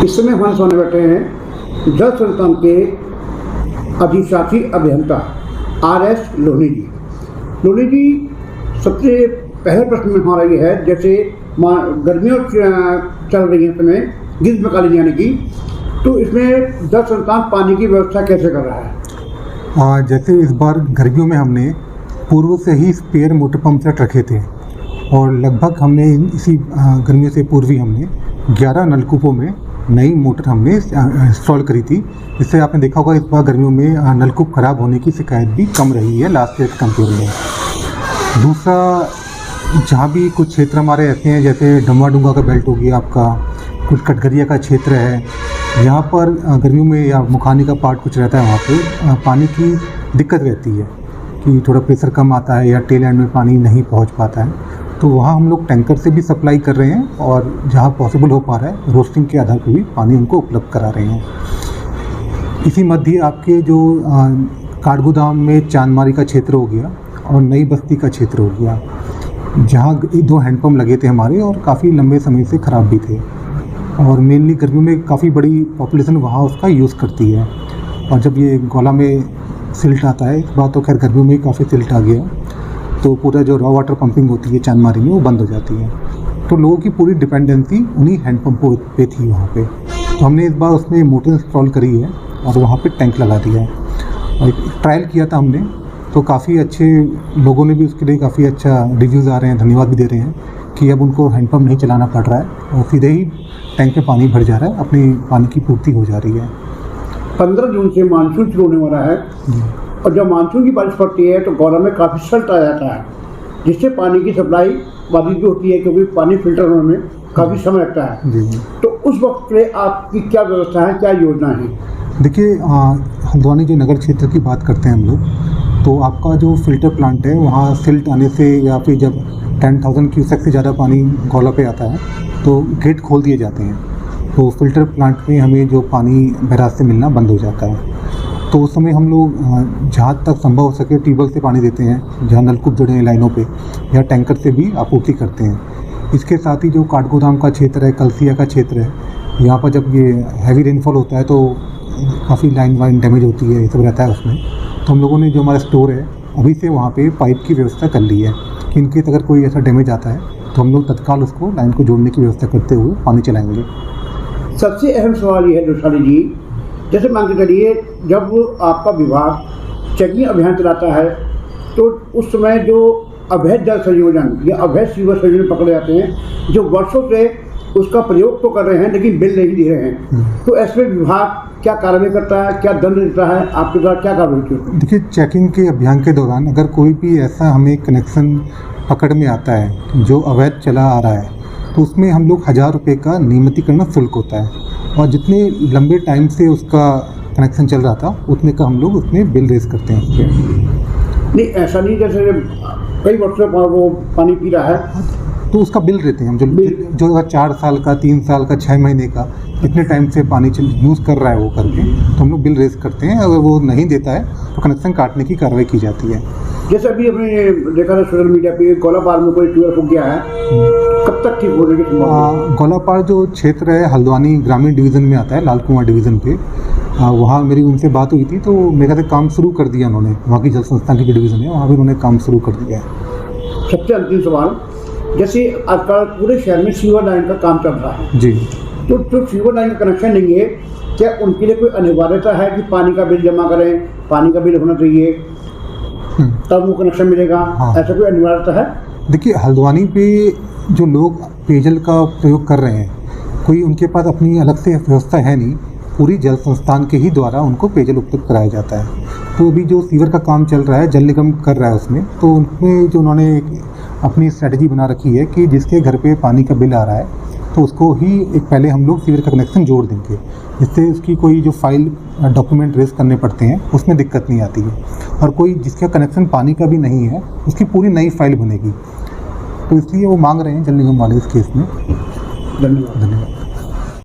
इस समय हमारे सामने बैठे हैं जल संस्थान के अधिशासी अभियंता RS लोहनी जी। लोहनी जी, सबसे पहला प्रश्न हमारा ये है, जैसे गर्मियों चल रही है समय ग्रीष्मकालीन यानी कि, तो इसमें जल संस्थान पानी की व्यवस्था कैसे कर रहा है? जैसे इस बार गर्मियों में हमने पूर्व से ही स्पेयर मोटर पंप सेट रखे थे और लगभग हमने इसी गर्मियों से पूर्व ही हमने 11 नलकूपों में नई मोटर हमने इंस्टॉल करी थी। इससे आपने देखा होगा इस बार गर्मियों में नलकूप ख़राब होने की शिकायत भी कम रही है लास्ट ईयर के कंपेयर में। दूसरा, जहाँ भी कुछ क्षेत्र हमारे ऐसे हैं जैसे डम्वा का बेल्ट हो गया आपका, कुछ कटघरिया का क्षेत्र है, यहाँ पर गर्मियों में या मुखानी का पार्ट कुछ रहता है, वहाँ पे पानी की दिक्कत रहती है कि थोड़ा प्रेशर कम आता है या टेल एंड में पानी नहीं पहुँच पाता है। तो वहाँ हम लोग टैंकर से भी सप्लाई कर रहे हैं और जहाँ पॉसिबल हो पा रहा है रोस्टिंग के आधार पर भी पानी उनको उपलब्ध करा रहे हैं। इसी मध्य आपके जो काठगोदाम में चांदमारी का क्षेत्र हो गया और नई बस्ती का क्षेत्र हो गया, जहाँ 2 हैंडपम्प लगे थे हमारे और काफ़ी लंबे समय से ख़राब भी थे और मेनली गर्मियों में काफ़ी बड़ी पॉपुलेशन वहाँ उसका यूज़ करती है। और जब ये गौला में सिल्ट आता है, इस बार तो खैर गर्मियों में काफ़ी सिल्ट आ गया, तो पूरा जो रॉ वाटर पंपिंग होती है चांदमारी में वो बंद हो जाती है। तो लोगों की पूरी डिपेंडेंसी उन्हीं हैंडपम्पों पे थी वहाँ पे। तो हमने इस बार उसमें मोटर इंस्टॉल करी है और वहाँ पे टैंक लगा दिया है और ट्रायल किया था हमने, तो काफ़ी अच्छे लोगों ने भी उसके लिए काफ़ी अच्छा रिव्यूज़ आ रहे हैं, धन्यवाद भी दे रहे हैं कि अब उनको हैंडपम्प नहीं चलाना पड़ रहा है और सीधे ही टैंक में पानी भर जा रहा है, अपनी पानी की पूर्ति हो जा रही है। 15 जून से मानसून शुरू होने वाला है और जब मानसून की बारिश पड़ती है तो गौला में काफ़ी सल्ट आ जाता है, जिससे पानी की सप्लाई बाधित भी होती है क्योंकि पानी फिल्टर होने में काफ़ी समय लगता है। जी। तो उस वक्त पे आपकी क्या व्यवस्था है, क्या योजना है? देखिए, हल्द्वानी जो नगर क्षेत्र की बात करते हैं हम लोग, तो आपका जो फ़िल्टर प्लांट है वहाँ सिल्ट आने से या फिर जब 10,000 क्यूसेक से ज़्यादा पानी गौला पे आता है तो गेट खोल दिए जाते हैं, तो फ़िल्टर प्लांट में हमें जो पानी बैराज से मिलना बंद हो जाता है। तो उस समय हम लोग जहाँ तक संभव हो सके ट्यूबवेल से पानी देते हैं, जहाँ नलकूप जुड़े हैं लाइनों पे, या टैंकर से भी आपूर्ति करते हैं। इसके साथ ही जो काठगोदाम का क्षेत्र है, कलसिया का क्षेत्र है, यहाँ पर जब ये हैवी रेनफॉल होता है तो काफ़ी लाइन वाइन डैमेज होती है, ये सब रहता है उसमें। तो हम लोगों ने जो हमारा स्टोर है अभी से वहाँ पे पाइप की व्यवस्था कर ली है कि इनकेस अगर कोई ऐसा डैमेज आता है तो हम लोग तत्काल उसको लाइन को जोड़ने की व्यवस्था करते हुए पानी चलाएँगे। सबसे अहम सवाल ये है जोशाली जी, जैसे मान के चलिए जब आपका विभाग चेकिंग अभियान चलाता है तो उस समय जो अवैध जल संयोजन या अवैध सीवर संयोजन पकड़े जाते हैं, जो वर्षों से उसका प्रयोग तो कर रहे हैं लेकिन बिल नहीं दे रहे हैं, तो ऐसे विभाग क्या कार्रवाई करता है, क्या दंड देता है, आपके द्वारा क्या कार्रवाई होती है? देखिए, चेकिंग के अभियान के दौरान अगर कोई भी ऐसा हमें कनेक्शन पकड़ में आता है जो अवैध चला आ रहा है, तो उसमें हम लोग 1000 रुपये का नियमितीकरण शुल्क होता है और जितने लंबे टाइम से उसका कनेक्शन चल रहा था उतने का हम लोग उसमें बिल रेज करते हैं उस पर। नहीं, ऐसा नहीं जैसे कई वर्षों से वो पानी पी रहा है तो उसका बिल देते हैं हम, जो 4 साल का, 3 साल का, 6 महीने का, इतने टाइम से पानी यूज़ कर रहा है वो करके, तो हम लोग बिल रेज करते हैं। अगर वो नहीं देता है तो कनेक्शन काटने की कार्रवाई की जाती है। जैसे अभी हमने देखा था सोशल मीडिया पे गोलापार में कोई ट्यूबवेल फूक गया है, कब तक ठीक होने की संभावना? गोलापार जो क्षेत्र है हल्द्वानी ग्रामीण डिवीज़न में आता है, लाल कुआं डिवीज़न पे, वहाँ मेरी उनसे बात हुई थी तो मेरे से काम शुरू कर दिया उन्होंने। वहाँ की जल संस्थान की डिवीज़न है, वहाँ भी उन्होंने काम शुरू कर दिया है। सबसे अंतिम सवाल, जैसे आजकल पूरे शहर में सीवर लाइन का काम चल रहा है जी, तो जो सीवर लाइन का कनेक्शन नहीं है, क्या उनके लिए कोई अनिवार्यता है कि पानी का बिल जमा करें, पानी का बिल होना चाहिए तब वो कनेक्शन मिलेगा? हाँ। ऐसा कोई अनिवार्यता है? देखिए, हल्द्वानी पे जो लोग पेयजल का प्रयोग कर रहे हैं, कोई उनके पास अपनी अलग से व्यवस्था है नहीं, पूरी जल संस्थान के ही द्वारा उनको पेयजल उपलब्ध कराया जाता है। तो अभी जो सीवर का काम चल रहा है, जल निगम कर रहा है उसमें, तो उनमें जो उन्होंने अपनी स्ट्रेटजी बना रखी है कि जिसके घर पे पानी का बिल आ रहा है तो उसको ही एक पहले हम लोग सीवर का कनेक्शन जोड़ देंगे, जिससे उसकी कोई जो फाइल डॉक्यूमेंट रेज करने पड़ते हैं उसमें दिक्कत नहीं आती है। और कोई जिसका कनेक्शन पानी का भी नहीं है उसकी पूरी नई फाइल बनेगी, तो इसलिए वो मांग रहे हैं जल निगम वाले इस केस में। धन्यवाद।